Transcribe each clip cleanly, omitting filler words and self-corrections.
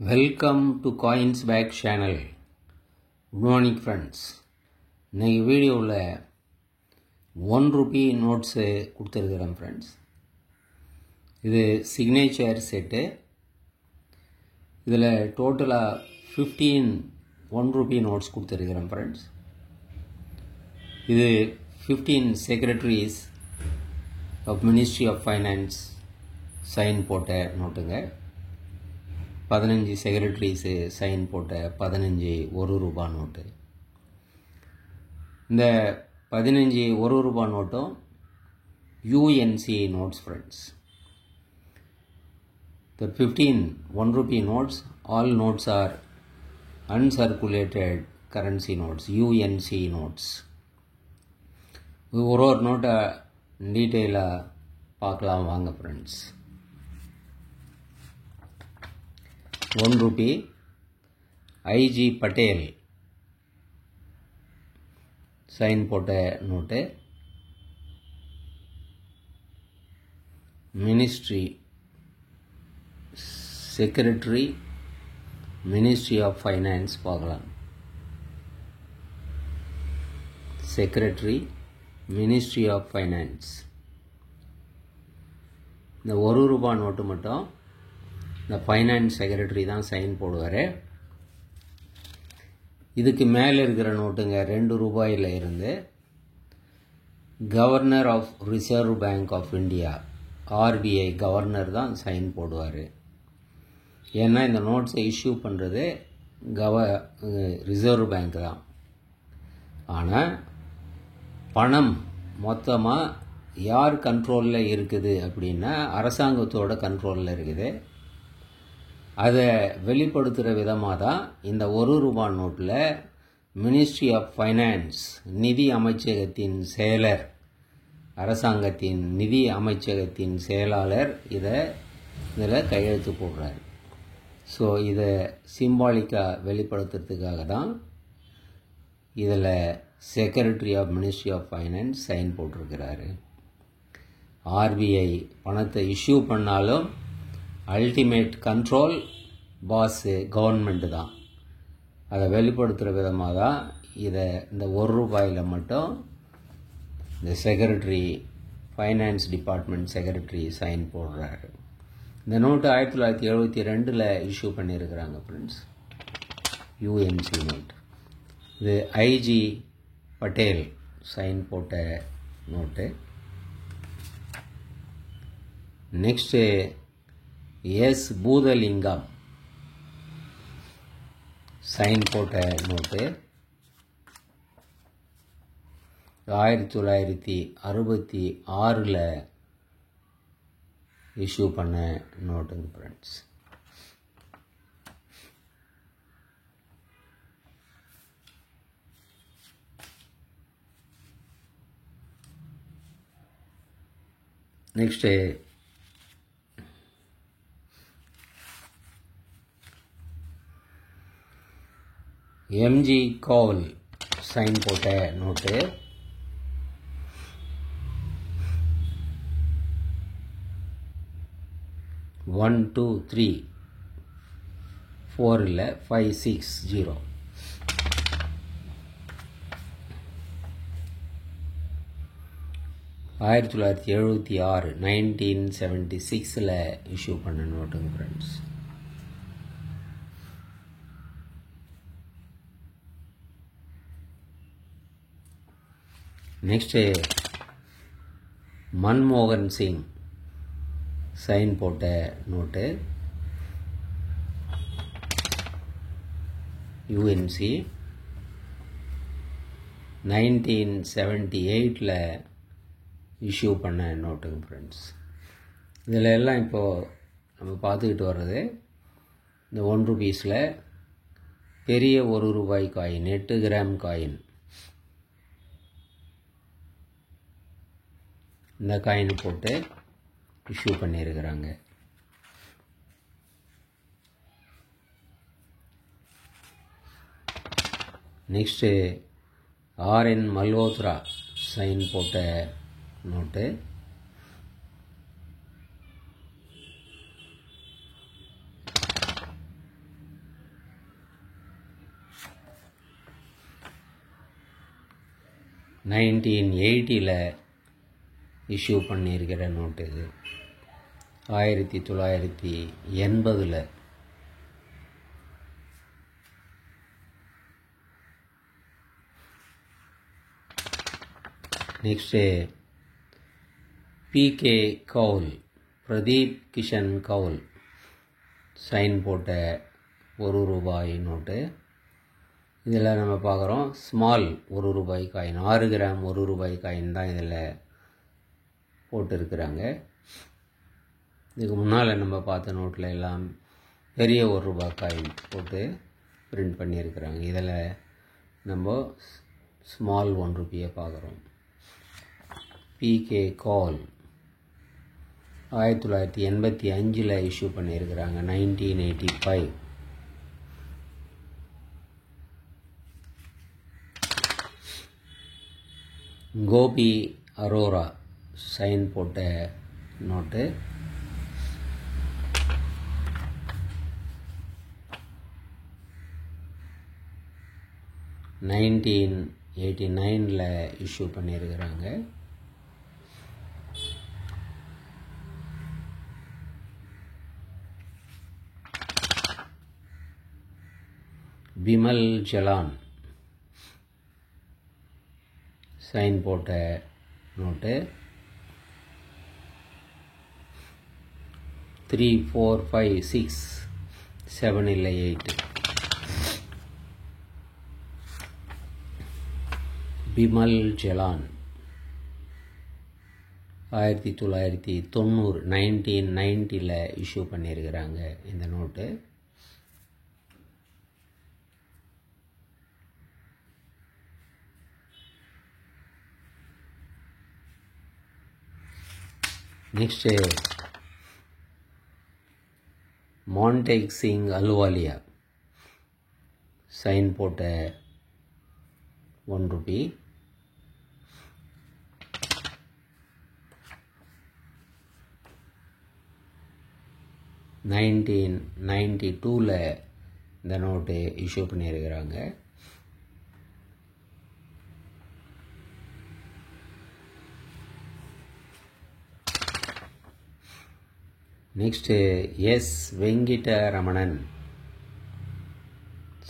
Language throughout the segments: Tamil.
Welcome to coins bag channel. Good morning friends. இன்றைக்கி வீடியோவில் ₹1 நோட்ஸு கொடுத்துருக்குறேன் ஃப்ரெண்ட்ஸ். இது சிக்னேச்சர் செட்டு. இதில் டோட்டலாக 15 ₹1 நோட்ஸ் கொடுத்துருக்குறேன் ஃப்ரெண்ட்ஸ். இது 15 secretaries of ministry of finance sign போட்ட நோட்டுங்க. 15 செக்ரட்டரிஸு சைன் போட்ட 15 ₹1 நோட்டு. இந்த 15 ₹1 நோட்டும் UNC notes friends. The 15 ₹1 notes, all notes are uncirculated currency notes, UNC notes. ஒரு நோட்டை டீட்டெயிலாக பார்க்கலாம் வாங்க ஃப்ரெண்ட்ஸ். ₹1 IG பட்டேல் சைன் போட்ட note. Ministry secretary ministry of finance பார்க்கலாம். Secretary ministry of finance. இந்த ₹1 நோட்டு மட்டும் இந்த ஃபைனான்ஸ் செக்ரட்டரி தான் சைன் போடுவார். இதுக்கு மேலே இருக்கிற நோட்டுங்க ₹2 இருந்து governor of reserve bank of India RBI governor தான் சைன் போடுவார். ஏன்னா இந்த நோட்ஸை இஷ்யூ பண்ணுறது ரிசர்வ் பேங்க் தான். ஆனால் பணம் மொத்தமாக யார் கண்ட்ரோலில் இருக்குது அப்படின்னா அரசாங்கத்தோட கண்ட்ரோலில் இருக்குது. அதை வெளிப்படுத்துகிற விதமாக தான் இந்த ₹1 நோட்டில் மினிஸ்ட்ரி ஆஃப் ஃபைனான்ஸ் நிதி அமைச்சகத்தின் செயலர், அரசாங்கத்தின் நிதி அமைச்சகத்தின் செயலாளர் இதில் கையெழுத்து போடுறார். ஸோ இதை சிம்பாலிக்காக வெளிப்படுத்துறதுக்காக தான் இதில் secretary of ministry of finance sign போட்டிருக்கிறாரு. RBI பணத்தை இஷ்யூ பண்ணாலும் அல்டிமேட் கண்ட்ரோல் பாஸு கவர்மெண்ட்டு தான். அதை வெளிப்படுத்துகிற விதமாக தான் இந்த ₹1 மட்டும் இந்த secretary finance department secretary sign போடுறாரு. இந்த நோட்டு 1972 இஷ்யூ பண்ணியிருக்கிறாங்க ஃப்ரெண்ட்ஸ். UNC note. இது IG பட்டேல் சைன் போட்ட note. Next S Bhoothalingam sign போட்ட நோட்டு. 1966 இஷ்யூ பண்ண நோட்டுங்க friends. Next MG Kaul sign போட்ட நோட்டு. $1 2 3 4 இல்லை 5 6 0. $1976 1976 இஷ்யூ பண்ண நோட்டுங்க ஃப்ரெண்ட்ஸ். நெக்ஸ்ட்டு மன்மோகன் சிங் சைன் போட்ட நோட்டு. UNC 1978 இஷ்யூ பண்ண நோட்டுங்க ஃப்ரெண்ட்ஸ். இதில் எல்லாம் இப்போது நம்ம பார்த்துக்கிட்டு வர்றது இந்த ₹1 பெரிய ₹1 காயின் 8 கிராம் காயின். இந்த காயின் போட்டு இஷ்யூ பண்ணியிருக்கிறாங்க. நெக்ஸ்ட்டு RN மல்ஹோத்ரா சைன் போட்ட நோட்டு. 1980 இஷ்யூ பண்ணியிருக்கிற நோட்டு இது. 1980 நெக்ஸ்ட்டு பிகே கவுல், பிரதீப் கிஷன் கவுல் சைன் போட்ட ₹1 நோட்டு. இதில் நம்ம பார்க்குறோம் ஸ்மால் ₹1 காயின், 6 கிராம் ₹1 காயின் தான் இதில் போட்டிருக்கிறாங்க. இதுக்கு முன்னால் நம்ம பார்த்த நோட்டில் எல்லாம் பெரிய ₹1 காயின் போட்டு பிரிண்ட் பண்ணியிருக்கிறாங்க. இதில் நம்ம ஸ்மால் ₹1 பார்க்குறோம். பிகே கால் 1985 இஷ்யூ பண்ணியிருக்கிறாங்க. 1985. கோபி அரோரா சைன் போட்ட நோட்டு. $1989 இஷ்யூ பண்ணியிருக்கிறாங்க. விமல் ஜலான் சைன் போட்ட நோட்டு. 3, 4, 5, 6, 7 இல்லை 8. விமல் ஜலான் 1990 1990 இஷ்யூ பண்ணியிருக்கிறாங்க இந்த note. Next Montek Singh Ahluwalia sign போட்ட ₹1. 1992 இந்த நோட்டு இஷ்யூ பண்ணியிருக்கிறாங்க. Next S Venkitaramanan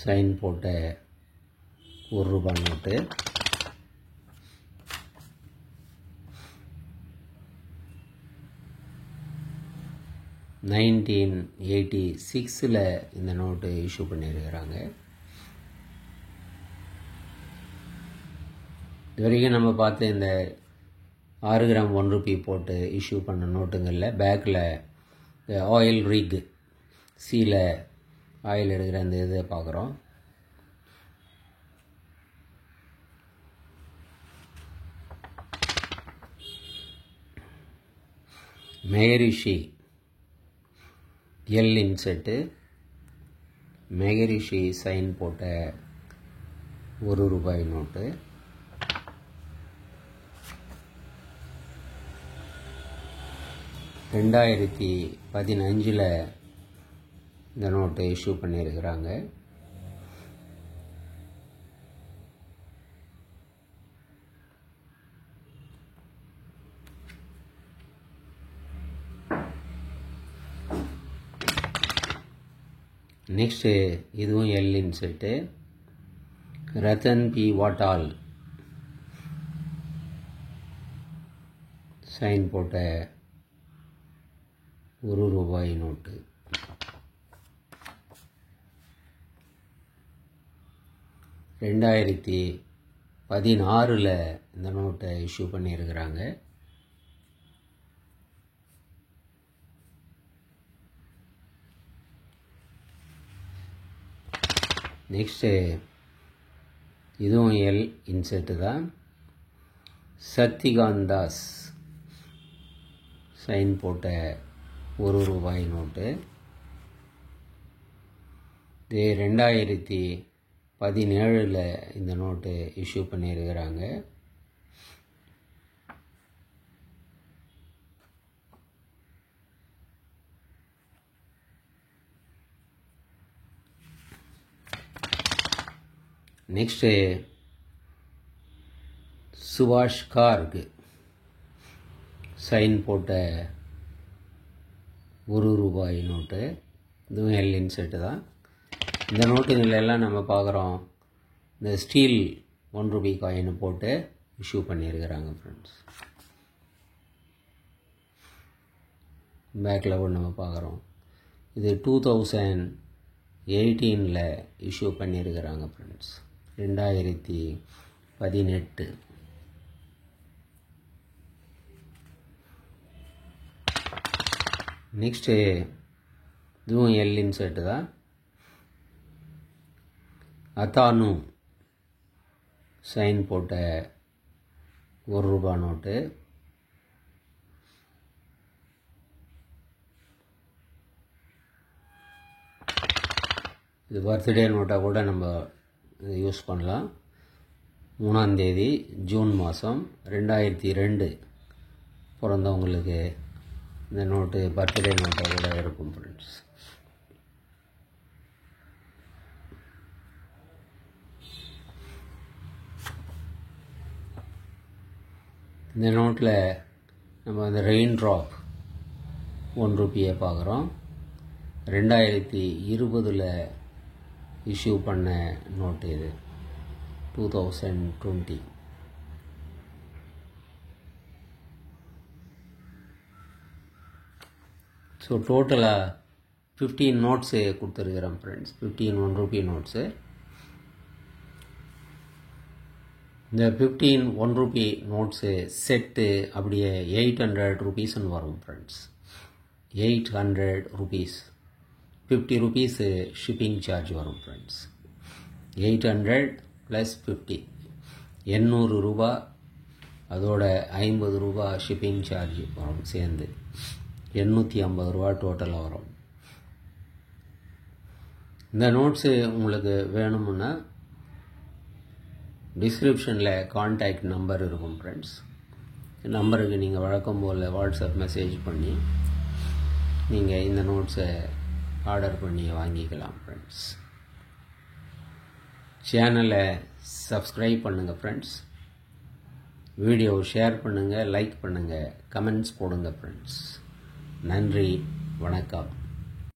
sign போட்ட ₹1 நோட்டு. $1986 இந்த நோட்டு இஷ்யூ பண்ணியிருக்கிறாங்க. இது வரைக்கும் நம்ம பார்த்து இந்த 6 கிராம் ₹1 போட்டு இஷ்யூ பண்ண நோட்டுங்களில் பேக்கில் ஆயில் ரிக் சீல ஆயில் எடுக்கிற அந்த இதை பார்க்குறோம். மெகரிஷி எல் இன்செட்டு, மெகரிஷி சைன் போட்ட ₹1 நோட்டு. $2015 இந்த நோட்டை இஷ்யூ பண்ணியிருக்கிறாங்க. நெக்ஸ்ட்டு இதுவும் L inset. Ratan P Watal sign போட்ட ₹1 நோட்டு. $2016 இந்த நோட்டை இஷ்யூ பண்ணியிருக்கிறாங்க. நெக்ஸ்ட்டு இதுவும் எல் இன்செட்டு தான். சத்யகாந்த் தாஸ் சைன் போட்ட ₹1 நோட்டு. இது 2017 இந்த நோட்டு இஷ்யூ பண்ணியிருக்கிறாங்க. நெக்ஸ்ட்டு சுபாஷ் கார்க் சைன் போட்ட ₹1 நோட்டு. இதுவும் எல் இன்செட்டு தான். இந்த நோட்டுங்களெல்லாம் நம்ம பார்க்குறோம் இந்த ஸ்டீல் ₹1 காயின் போட்டு இஷ்யூ பண்ணியிருக்கிறாங்க ஃப்ரெண்ட்ஸ். பேக்கில் கூட நம்ம பார்க்குறோம். இது 2018 இஷ்யூ பண்ணியிருக்கிறாங்க ஃப்ரெண்ட்ஸ். 2018. நெக்ஸ்ட்டு இதுவும் எல் இன்செட்டு தான். அத்தானு சைன் போட்ட ₹1 நோட்டு. இது பர்த்டே நோட்டாக கூட நம்ம யூஸ் பண்ணலாம். 3ஆம் தேதி ஜூன் மாதம் 2002 பிறந்தவங்களுக்கு இந்த நோட்டு பர்த்டே நோட்டாக கூட இருக்கும் ஃப்ரெண்ட்ஸ். இந்த நோட்டில் நம்ம அந்த ரெயின் ட்ராப் ₹1 பார்க்குறோம். 2020 இஷ்யூ பண்ண நோட்டு இது 2020. ஸோ டோட்டலாக 15 நோட்ஸு கொடுத்துருக்குறேன் ஃப்ரெண்ட்ஸ். 15 ₹1 நோட்ஸு. இந்த 15 ₹1 நோட்ஸு செட்டு அப்படியே ₹800 வரும் ஃப்ரெண்ட்ஸ். ₹800. ₹50 ஷிப்பிங் சார்ஜ் வரும் ஃப்ரெண்ட்ஸ். 800 + 50 ₹800. அதோட ₹50 ஷிப்பிங் சார்ஜ் வரும் சேர்ந்து ₹850 டோட்டலாக வரும். இந்த நோட்ஸு உங்களுக்கு வேணுமுன்னா டிஸ்கிரிப்ஷனில் கான்டாக்ட் நம்பர் இருக்கும் ஃப்ரெண்ட்ஸ். நம்பருக்கு நீங்கள் வழக்கம் போல் வாட்ஸ்அப் மெசேஜ் பண்ணி நீங்கள் இந்த நோட்ஸை ஆர்டர் பண்ணி வாங்கிக்கலாம் ஃப்ரெண்ட்ஸ். சேனலை சப்ஸ்கிரைப் பண்ணுங்கள் ஃப்ரெண்ட்ஸ். வீடியோ ஷேர் பண்ணுங்கள், லைக் பண்ணுங்கள், கமெண்ட்ஸ் போடுங்க ஃப்ரெண்ட்ஸ். நன்றி, வணக்கம்.